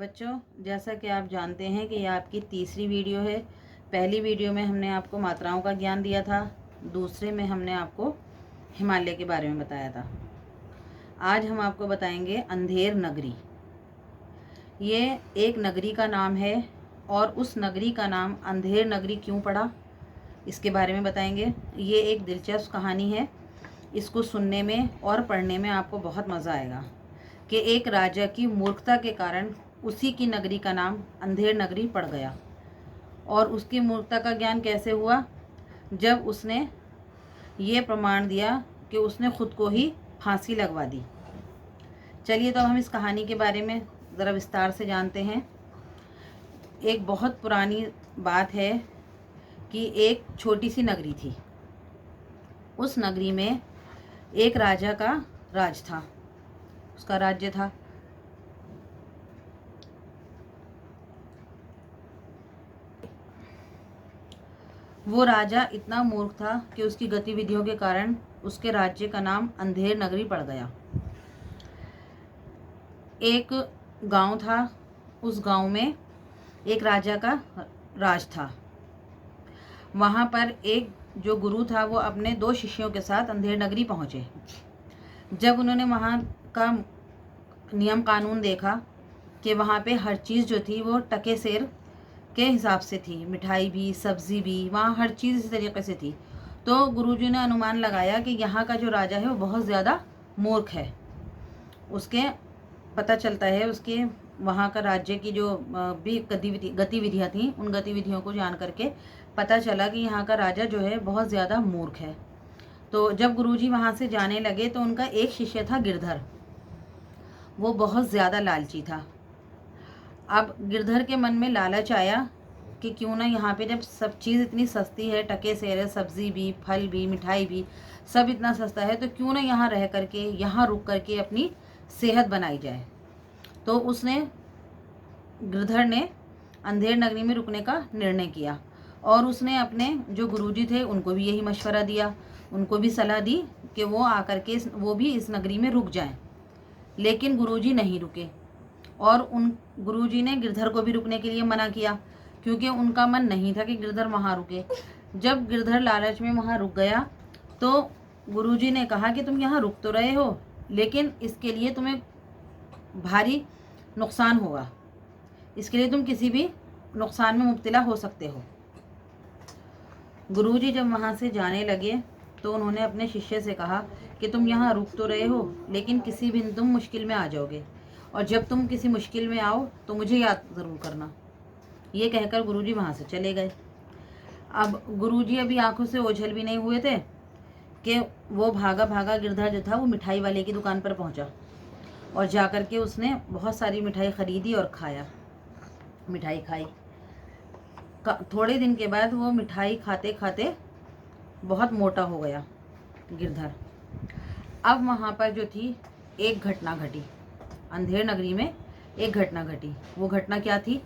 बच्चों, जैसा कि आप जानते हैं कि यह आपकी तीसरी वीडियो है। पहली वीडियो में हमने आपको मात्राओं का ज्ञान दिया था, दूसरे में हमने आपको हिमालय के बारे में बताया था। आज हम आपको बताएंगे अंधेर नगरी। ये एक नगरी का नाम है और उस नगरी का नाम अंधेर नगरी क्यों पड़ा, इसके बारे में बताएंगे। ये एक दिलचस्प कहानी है। इसको सुनने में और पढ़ने में आपको बहुत मज़ा आएगा कि एक राजा की मूर्खता के कारण उसी की नगरी का नाम अंधेर नगरी पड़ गया। और उसकी मूर्खता का ज्ञान कैसे हुआ? जब उसने ये प्रमाण दिया कि उसने खुद को ही फांसी लगवा दी। चलिए तो हम इस कहानी के बारे में ज़रा विस्तार से जानते हैं। एक बहुत पुरानी बात है कि एक छोटी सी नगरी थी। उस नगरी में एक राजा का राज था, उसका राज्य था। वो राजा इतना मूर्ख था कि उसकी गतिविधियों के कारण उसके राज्य का नाम अंधेर नगरी पड़ गया। एक गांव था, उस गांव में एक राजा का राज था। वहाँ पर एक जो गुरु था वो अपने 2 शिष्यों के साथ अंधेर नगरी पहुँचे। जब उन्होंने वहाँ का नियम कानून देखा कि वहाँ पे हर चीज़ जो थी वो टके सेर के हिसाब से थी, मिठाई भी, सब्ज़ी भी, वहाँ हर चीज़ इसी तरीके से थी, तो गुरुजी ने अनुमान लगाया कि यहाँ का जो राजा है वो बहुत ज़्यादा मूर्ख है। उसके पता चलता है उसके वहाँ का राज्य की जो भी गतिविधियाँ थीं, उन गतिविधियों को जान करके पता चला कि यहाँ का राजा जो है बहुत ज़्यादा मूर्ख है। तो जब गुरुजी वहाँ से जाने लगे तो उनका एक शिष्य था गिरधर। वो बहुत ज़्यादा लालची था। अब गिरधर के मन में लालच आया कि क्यों ना यहाँ पे जब सब चीज़ इतनी सस्ती है, टके सेर है, सब्ज़ी भी, फल भी, मिठाई भी, सब इतना सस्ता है, तो क्यों ना यहाँ रह करके, यहाँ रुक करके अपनी सेहत बनाई जाए। तो गिरधर ने अंधेर नगरी में रुकने का निर्णय किया और उसने अपने जो गुरुजी थे उनको भी यही मशवरा दिया, उनको भी सलाह दी कि वो आकर के वो भी इस नगरी में रुक जाएं। लेकिन गुरुजी नहीं रुके और उन गुरुजी ने गिरधर को भी रुकने के लिए मना किया, क्योंकि उनका मन नहीं था कि गिरधर वहाँ रुके। जब गिरधर लालच में वहाँ रुक गया तो गुरुजी ने कहा कि तुम यहाँ रुक तो रहे हो, लेकिन इसके लिए तुम्हें भारी नुकसान होगा, इसके लिए तुम किसी भी नुकसान में मुब्तला हो सकते हो। गुरुजी जब वहाँ से जाने लगे तो उन्होंने अपने शिष्य से कहा कि तुम यहाँ रुक तो रहे हो, लेकिन किसी भी तुम मुश्किल में आ जाओगे, और जब तुम किसी मुश्किल में आओ तो मुझे याद ज़रूर करना। ये कहकर गुरुजी वहाँ से चले गए। अब गुरुजी अभी आंखों से ओझल भी नहीं हुए थे कि वो भागा भागा गिरधर जो था वो मिठाई वाले की दुकान पर पहुँचा और जा कर के उसने बहुत सारी मिठाई ख़रीदी और मिठाई खाई। थोड़े दिन के बाद वो मिठाई खाते खाते बहुत मोटा हो गया गिरधर। अब वहाँ पर जो थी एक घटना घटी, अंधेर नगरी में एक घटना घटी। वो घटना क्या थी,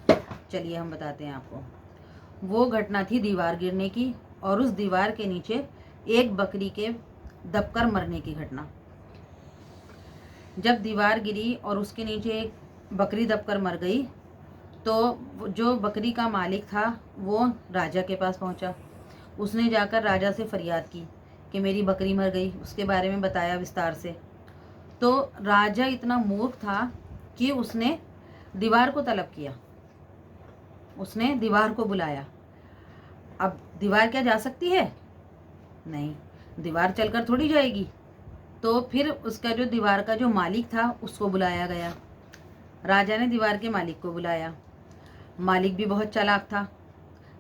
चलिए हम बताते हैं आपको। वो घटना थी दीवार गिरने की और उस दीवार के नीचे एक बकरी के दबकर मरने की घटना। जब दीवार गिरी और उसके नीचे एक बकरी दबकर मर गई तो जो बकरी का मालिक था वो राजा के पास पहुंचा। उसने जाकर राजा से फरियाद की कि मेरी बकरी मर गई, उसके बारे में बताया विस्तार से। तो राजा इतना मूर्ख था कि उसने दीवार को तलब किया, उसने दीवार को बुलाया। अब दीवार क्या जा सकती है? नहीं, दीवार चलकर थोड़ी जाएगी। तो फिर उसका जो दीवार का जो मालिक था उसको बुलाया गया। राजा ने दीवार के मालिक को बुलाया। मालिक भी बहुत चालाक था।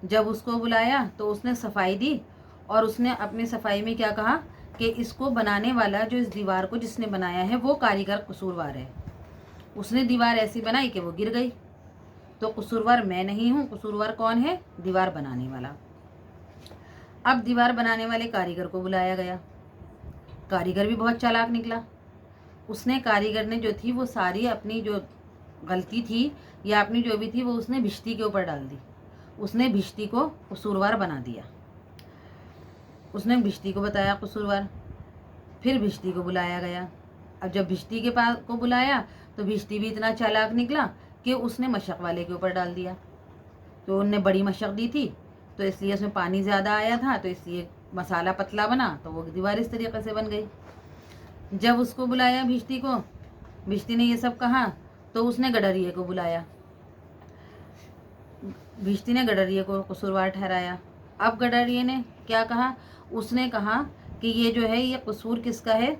जब उसको बुलाया तो उसने सफाई दी और उसने अपनी सफाई में क्या कहा कि इसको बनाने वाला, जो इस दीवार को जिसने बनाया है, वो कारीगर कसूरवार है। उसने दीवार ऐसी बनाई कि वो गिर गई। तो कसूरवार मैं नहीं हूँ, कसूरवार कौन है? दीवार बनाने वाला। अब दीवार बनाने वाले कारीगर को बुलाया गया। कारीगर भी बहुत चालाक निकला। उसने कारीगर ने जो थी वो सारी अपनी जो गलती थी या अपनी जो भी थी वो उसने भिश्ती के ऊपर डाल दी। उसने भिश्ती को कसूरवार बना दिया। उसने भिश्ती को बताया कसूरवार। फिर भिश्ती को बुलाया गया। अब जब भिश्ती के पास को बुलाया तो भिश्ती भी इतना चालाक निकला कि उसने मशक वाले के ऊपर डाल दिया। तो उनने बड़ी मशक दी थी तो इसलिए उसमें पानी ज़्यादा आया था, तो इसलिए मसाला पतला बना, तो वो दीवार इस तरीके से बन गई। जब उसको बुलाया भिश्ती को, भिश्ती ने ये सब कहा, तो उसने गडरिये को बुलाया। भिश्ती ने गडरिये को कसूरवार ठहराया। अब गडरिये ने क्या कहा, उसने कहा कि ये जो है ये कसूर किसका है,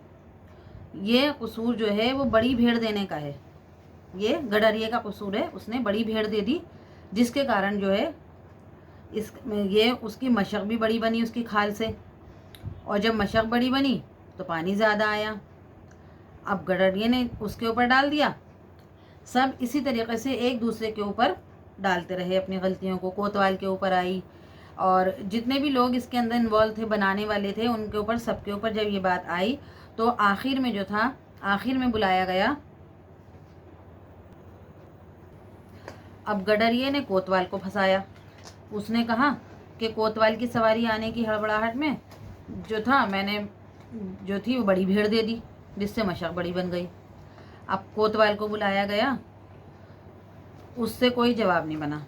ये कसूर जो है वो बड़ी भेड़ देने का है, ये गडरिये का कसूर है, उसने बड़ी भेड़ दे दी, जिसके कारण जो है ये उसकी मशक भी बड़ी बनी उसकी खाल से, और जब मशक बड़ी बनी तो पानी ज़्यादा आया। अब गडरिये ने उसके ऊपर डाल दिया। सब इसी तरीके से एक दूसरे के ऊपर डालते रहे अपनी गलतियों को। कोतवाल के ऊपर आई, और जितने भी लोग इसके अंदर इन्वॉल्व थे, बनाने वाले थे, उनके ऊपर, सबके ऊपर जब ये बात आई तो आखिर में जो था, आखिर में बुलाया गया। अब गडरिये ने कोतवाल को फंसाया। उसने कहा कि कोतवाल की सवारी आने की हड़बड़ाहट में जो था, मैंने जो थी वो बड़ी भेड़ दे दी, जिससे मशक बड़ी बन गई। अब कोतवाल को बुलाया गया, उससे कोई जवाब नहीं बना,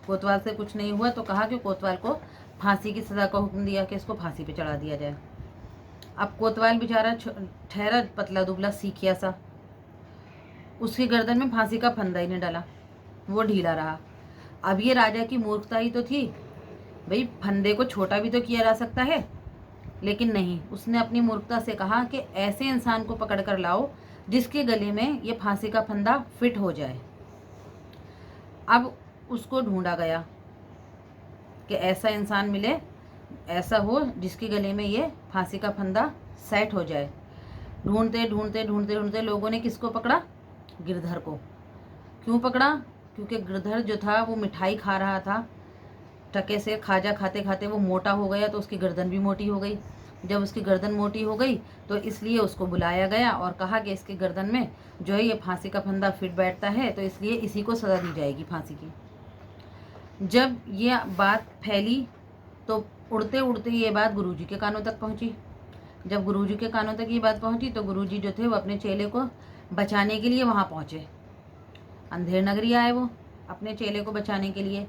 कोतवाल से कुछ नहीं हुआ, तो कहा कि कोतवाल को फांसी की सज़ा का हुक्म दिया कि इसको फांसी पे चढ़ा दिया जाए। अब कोतवाल बेचारा ठहरा पतला दुबला सीखिया सा, उसकी गर्दन में फांसी का फंदा ही नहीं डाला, वो ढीला रहा। अब ये राजा की मूर्खता ही तो थी, भाई फंदे को छोटा भी तो किया जा सकता है, लेकिन नहीं, उसने अपनी मूर्खता से कहा कि ऐसे इंसान को पकड़ कर लाओ जिसके गले में ये फांसी का फंदा फिट हो जाए। अब उसको ढूंढा गया कि ऐसा इंसान मिले, ऐसा हो जिसके गले में ये फांसी का फंदा सेट हो जाए। ढूंढते ढूंढते ढूंढते ढूंढते लोगों ने किसको पकड़ा, गिरधर को। क्यों पकड़ा, क्योंकि गिरधर जो था वो मिठाई खा रहा था टके से, खाजा खाते खाते वो मोटा हो गया, तो उसकी गर्दन भी मोटी हो गई। जब उसकी गर्दन मोटी हो गई तो इसलिए उसको बुलाया गया और कहा कि इसकी गर्दन में जो है ये फांसी का फंदा फिट बैठता है, तो इसलिए इसी को सज़ा दी जाएगी फांसी की। जब ये बात फैली तो उड़ते उड़ते ये बात गुरुजी के कानों तक पहुंची। जब गुरुजी के कानों तक ये बात पहुंची तो गुरुजी जो थे वो अपने चेले को बचाने के लिए वहाँ पहुँचे। अंधेर नगरी आए वो अपने चेले को बचाने के लिए।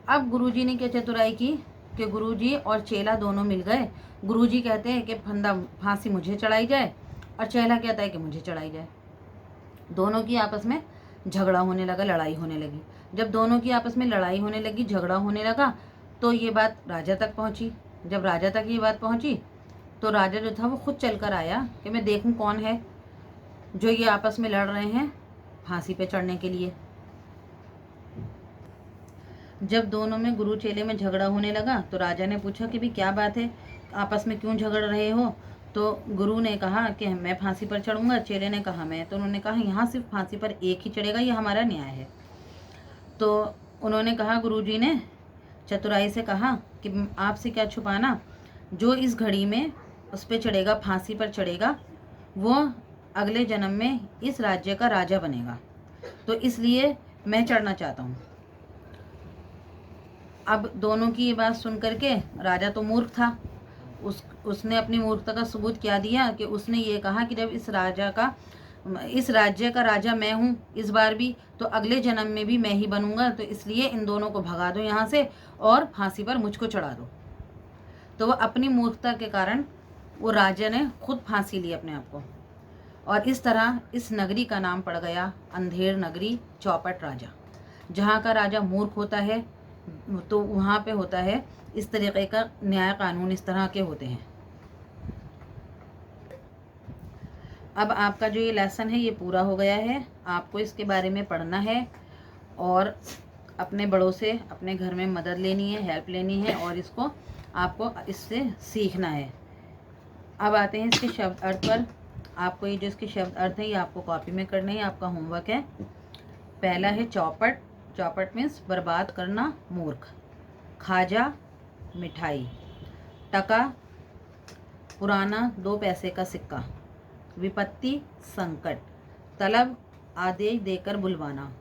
अब गुरुजी ने क्या चतुराई की कि गुरुजी और चेला दोनों मिल गए। गुरुजी कहते हैं कि फांसी मुझे चढ़ाई जाए, और चेला कहता है कि मुझे चढ़ाई जाए। दोनों की आपस में झगड़ा होने लगा, लड़ाई होने लगी। जब दोनों की आपस में लड़ाई होने लगी, झगड़ा होने लगा, तो ये बात राजा तक पहुंची। जब राजा तक ये बात पहुंची तो राजा जो था वो खुद चल कर आया कि मैं देखूं कौन है जो ये आपस में लड़ रहे हैं फांसी पे चढ़ने के लिए। जब दोनों में गुरु चेले में झगड़ा होने लगा तो राजा ने पूछा कि भाई क्या बात है, आपस में क्यों झगड़ रहे हो। तो गुरु ने कहा कि मैं फांसी पर चढ़ूंगा, चेले ने कहा मैं। तो उन्होंने कहा यहाँ सिर्फ फांसी पर एक ही चढ़ेगा, ये हमारा न्याय है। तो उन्होंने कहा, गुरुजी ने चतुराई से कहा कि आपसे क्या छुपाना, जो इस घड़ी में उस पर चढ़ेगा, फांसी पर चढ़ेगा, वो अगले जन्म में इस राज्य का राजा बनेगा, तो इसलिए मैं चढ़ना चाहता हूँ। अब दोनों की ये बात सुन करके राजा तो मूर्ख था, उसने अपनी मूर्खता का सबूत क्या दिया कि उसने ये कहा कि जब इस राज्य का राजा मैं हूँ इस बार भी, तो अगले जन्म में भी मैं ही बनूंगा, तो इसलिए इन दोनों को भगा दो यहाँ से और फांसी पर मुझको चढ़ा दो। तो वह अपनी मूर्खता के कारण वो राजा ने खुद फांसी ली अपने आप को, और इस तरह इस नगरी का नाम पड़ गया अंधेर नगरी, चौपट राजा। जहाँ का राजा मूर्ख होता है तो वहाँ पे होता है इस तरीके का न्याय कानून, इस तरह के होते हैं। अब आपका जो ये लेसन है ये पूरा हो गया है। आपको इसके बारे में पढ़ना है और अपने बड़ों से अपने घर में मदद लेनी है, हेल्प लेनी है, और इसको आपको इससे सीखना है। अब आते हैं इसके शब्द अर्थ पर। आपको ये जो इसके शब्द अर्थ है ये आपको कॉपी में करने हैं, आपका होमवर्क है। पहला है चौपट, चौपट मीन्स बर्बाद करना, मूर्ख। खाजा मिठाई, टका पुराना 2 पैसे का सिक्का, विपत्ति संकट, तलब आदेश देकर बुलवाना,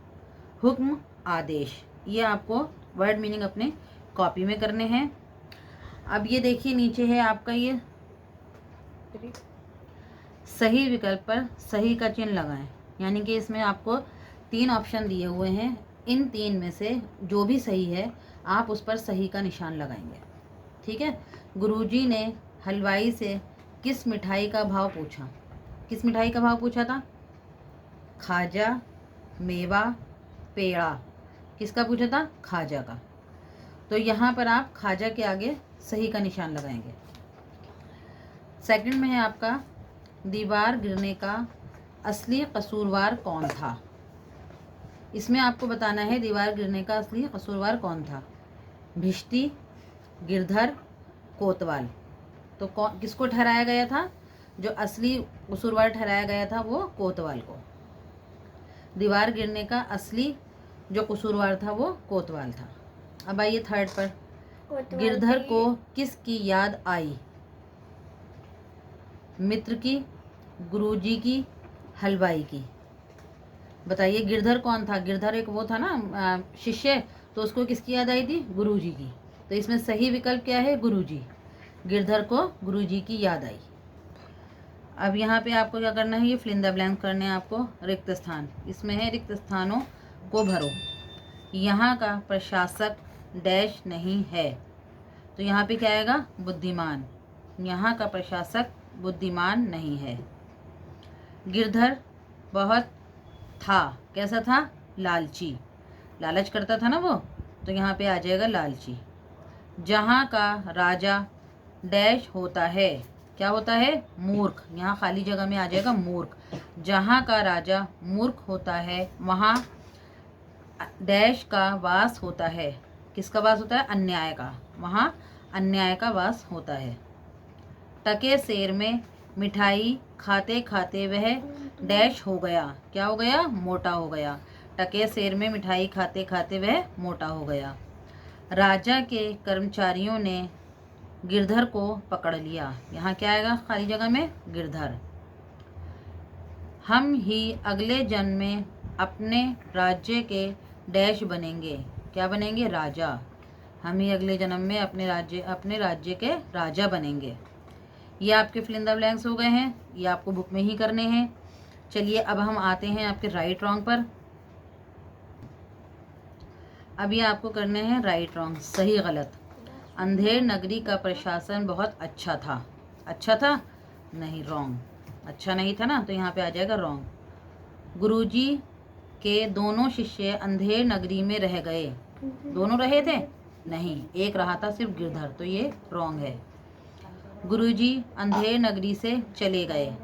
हुक्म आदेश। ये आपको वर्ड मीनिंग अपने कॉपी में करने हैं। अब ये देखिए नीचे है आपका ये सही विकल्प पर सही का चिन्ह लगाएं, यानी कि इसमें आपको 3 ऑप्शन दिए हुए हैं, इन 3 में से जो भी सही है आप उस पर सही का निशान लगाएंगे। ठीक है। गुरुजी ने हलवाई से किस मिठाई का भाव पूछा? किस मिठाई का भाव पूछा था? खाजा, मेवा, पेड़ा। किसका पूछा था? खाजा का। तो यहाँ पर आप खाजा के आगे सही का निशान लगाएंगे। सेकंड में है आपका, दीवार गिरने का असली कसूरवार कौन था? इसमें आपको बताना है दीवार गिरने का असली कसूरवार कौन था। भिश्ती, गिरधर, कोतवाल। तो किसको ठहराया गया था? जो असली कसूरवार ठहराया गया था वो कोतवाल को। दीवार गिरने का असली जो कसूरवार था वो कोतवाल था। अब आइए थर्ड पर, गिरधर को किसकी याद आई? मित्र की, गुरुजी की, हलवाई की। बताइए गिरधर कौन था? गिरधर एक वो था ना शिष्य, तो उसको किसकी याद आई थी? गुरुजी की। तो इसमें सही विकल्प क्या है? गुरुजी। गिरधर को गुरुजी की याद आई। अब यहाँ पे आपको क्या करना है? ये फिल इन द ब्लैंक करने हैं आपको, रिक्त स्थान। इसमें है रिक्त स्थानों को भरो। यहाँ का प्रशासक डैश नहीं है, तो यहाँ पे क्या आएगा? बुद्धिमान। यहाँ का प्रशासक बुद्धिमान नहीं है। गिरधर बहुत था, कैसा था? लालची। लालच करता था ना वो, तो यहाँ पे आ जाएगा लालची। जहाँ का राजा डैश होता है, क्या होता है? मूर्ख। यहाँ खाली जगह में आ जाएगा मूर्ख। जहाँ का राजा मूर्ख होता है वहाँ डैश का वास होता है। किसका वास होता है? अन्याय का। वहाँ अन्याय का वास होता है। टके शेर में मिठाई खाते खाते वह डैश हो गया, क्या हो गया? मोटा हो गया। टके शेर में मिठाई खाते खाते वह मोटा हो गया। राजा के कर्मचारियों ने गिरधर को पकड़ लिया। यहाँ क्या आएगा खाली जगह में? गिरधर। हम ही अगले जन्म में अपने राज्य के डैश बनेंगे, क्या बनेंगे? राजा। हम ही अगले जन्म में अपने राज्य के राजा बनेंगे। ये आपके फिल इन द ब्लैंक्स हो गए हैं, ये आपको बुक में ही करने हैं। चलिए अब हम आते हैं आपके राइट रॉन्ग पर। अब ये आपको करने हैं राइट रॉन्ग, सही गलत। अंधेर नगरी का प्रशासन बहुत अच्छा था। अच्छा था? नहीं, रॉन्ग। अच्छा नहीं था ना, तो यहाँ पे आ जाएगा रॉन्ग। गुरुजी के दोनों शिष्य अंधेर नगरी में रह गए। दोनों रहे थे? नहीं, एक रहा था सिर्फ गिरधर, तो ये रॉन्ग है। गुरुजी अंधेर नगरी से चले गए।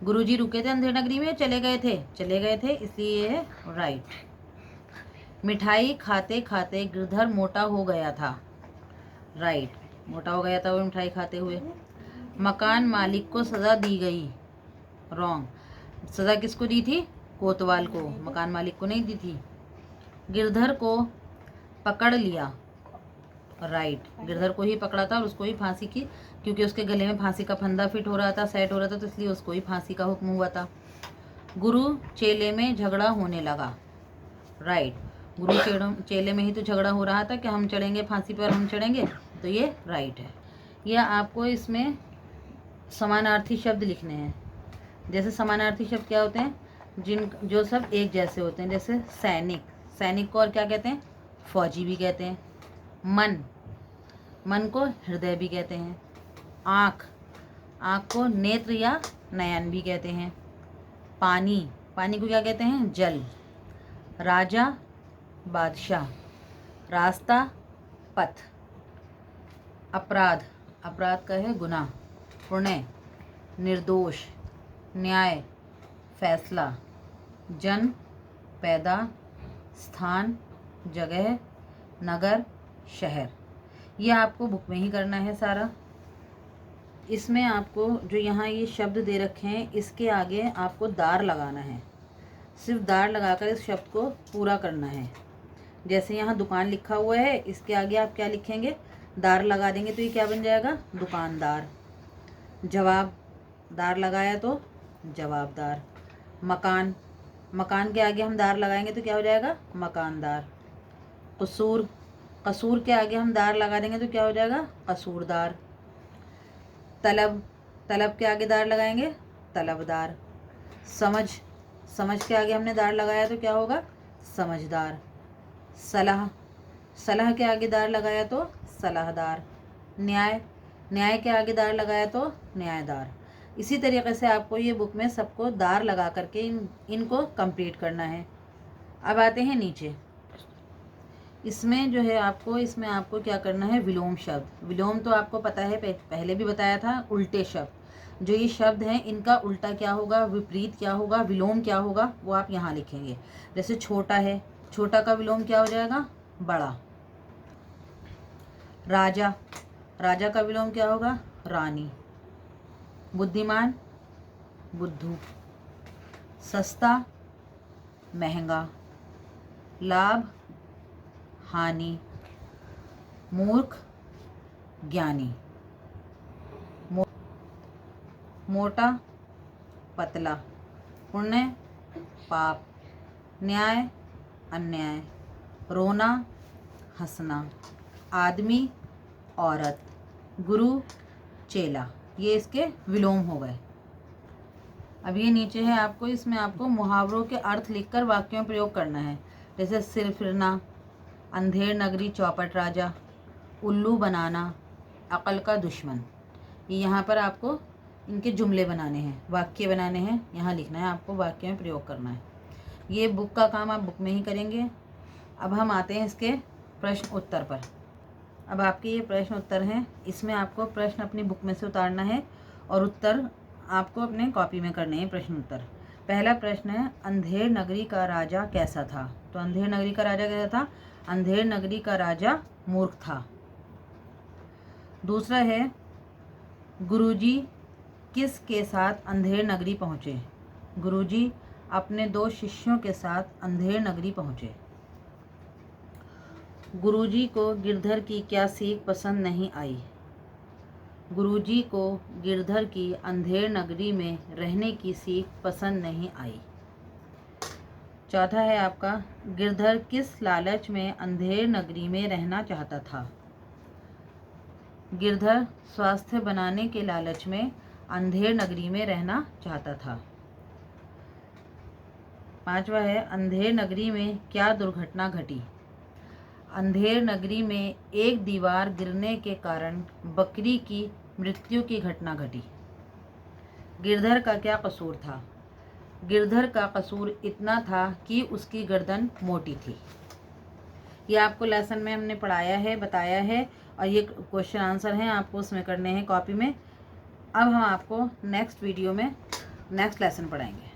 गुरुजी रुके थे अंधेर नगरी में, चले गए थे? चले गए थे, इसलिए ये है राइट। मिठाई खाते खाते गिरधर मोटा हो गया था। राइट, मोटा हो गया था वो मिठाई खाते हुए। मकान मालिक को सज़ा दी गई। रॉन्ग। सज़ा किसको दी थी? कोतवाल को, मकान मालिक को नहीं दी थी। गिरधर को पकड़ लिया। राइट, गिरधर को ही पकड़ा था और उसको ही फांसी की, क्योंकि उसके गले में फांसी का फंदा फिट हो रहा था, सेट हो रहा था, तो इसलिए उसको ही फांसी का हुक्म हुआ था। गुरु चेले में झगड़ा होने लगा। राइट, गुरु चेले में ही तो झगड़ा हो रहा था कि हम चढ़ेंगे फांसी पर, हम चढ़ेंगे, तो ये राइट है। यह आपको इसमें समानार्थी शब्द लिखने हैं। जैसे समानार्थी शब्द क्या होते हैं? जो सब एक जैसे होते हैं। जैसे सैनिक, सैनिक को और क्या कहते हैं? फौजी भी कहते हैं। मन, मन को हृदय भी कहते हैं। आँख, आँख को नेत्र या नयन भी कहते हैं। पानी, पानी को क्या कहते हैं? जल। राजा, बादशाह। रास्ता, पथ। अपराध, अपराध का है गुनाह। पुण्य, निर्दोष। न्याय, फैसला। जन्म, पैदा। स्थान, जगह। नगर, शहर। यह आपको बुक में ही करना है सारा। इसमें आपको जो यहाँ ये शब्द दे रखे हैं, इसके आगे आपको दार लगाना है। सिर्फ दार लगाकर इस शब्द को पूरा करना है। जैसे यहाँ दुकान लिखा हुआ है, इसके आगे आप क्या लिखेंगे? दार लगा देंगे, तो ये क्या बन जाएगा? दुकानदार। जवाब, दार लगाया तो जवाबदार। मकान, मकान के आगे हम दार लगाएंगे तो क्या हो जाएगा? मकानदार। कसूर, कसूर के आगे हम दार लगा देंगे तो क्या हो जाएगा? कसूरदार। तलब, तलब के आगे दार लगाएंगे? तलबदार। समझ, समझ के आगे हमने दार लगाया तो क्या होगा, समझदार। सलाह, सलाह के आगे दार लगाया तो सलाहदार। न्याय, न्याय के आगे दार लगाया तो न्यायदार। इसी तरीके से आपको ये बुक में सबको दार लगा करके इनको कंप्लीट करना है। अब आते हैं नीचे। इसमें जो है आपको, इसमें आपको क्या करना है, विलोम शब्द। विलोम तो आपको पता है, पहले भी बताया था, उल्टे शब्द। जो ये शब्द हैं इनका उल्टा क्या होगा, विपरीत क्या होगा, विलोम क्या होगा, वो आप यहाँ लिखेंगे। जैसे छोटा है, छोटा का विलोम क्या हो जाएगा, बड़ा। राजा, राजा का विलोम क्या होगा, रानी। बुद्धिमान, बुद्धू। सस्ता, महंगा। लाभ, हानि। मूर्ख, ज्ञानी। मोटा, पतला। पुण्य, पाप। न्याय, अन्याय। रोना, हंसना। आदमी, औरत। गुरु, चेला। ये इसके विलोम हो गए। अब ये नीचे है आपको, इसमें आपको मुहावरों के अर्थ लिखकर वाक्यों में प्रयोग करना है। जैसे सिर फिरना, अंधेर नगरी चौपट राजा, उल्लू बनाना, अकल का दुश्मन। ये यहाँ पर आपको इनके जुमले बनाने हैं, वाक्य बनाने हैं, यहाँ लिखना है आपको, वाक्य में प्रयोग करना है। ये बुक का काम आप बुक में ही करेंगे। अब हम आते हैं इसके प्रश्न उत्तर पर। अब आपके ये प्रश्न उत्तर हैं, इसमें आपको प्रश्न अपनी बुक में से उतारना है और उत्तर आपको अपने कॉपी में करने हैं। प्रश्न उत्तर, पहला प्रश्न है, अंधेर नगरी का राजा कैसा था। तो अंधेर नगरी का राजा कैसा था, अंधेर नगरी का राजा मूर्ख था। दूसरा है, गुरुजी किस के साथ अंधेर नगरी पहुँचे। गुरुजी अपने 2 शिष्यों के साथ अंधेर नगरी पहुँचे। गुरुजी को गिरधर की क्या सीख पसंद नहीं आई। गुरुजी को गिरधर की अंधेर नगरी में रहने की सीख पसंद नहीं आई। चौथा है आपका, गिरधर किस लालच में अंधेर नगरी में रहना चाहता था। गिरधर स्वास्थ्य बनाने के लालच में अंधेर नगरी में रहना चाहता था। पांचवा है, अंधेर नगरी में क्या दुर्घटना घटी। अंधेर नगरी में एक दीवार गिरने के कारण बकरी की मृत्यु की घटना घटी। गिरधर का क्या कसूर था। गिरधर का कसूर इतना था कि उसकी गर्दन मोटी थी। ये आपको लेसन में हमने पढ़ाया है, बताया है, और ये क्वेश्चन आंसर हैं, आपको उसमें करने हैं कॉपी में। अब हम आपको नेक्स्ट वीडियो में नेक्स्ट लेसन पढ़ाएंगे।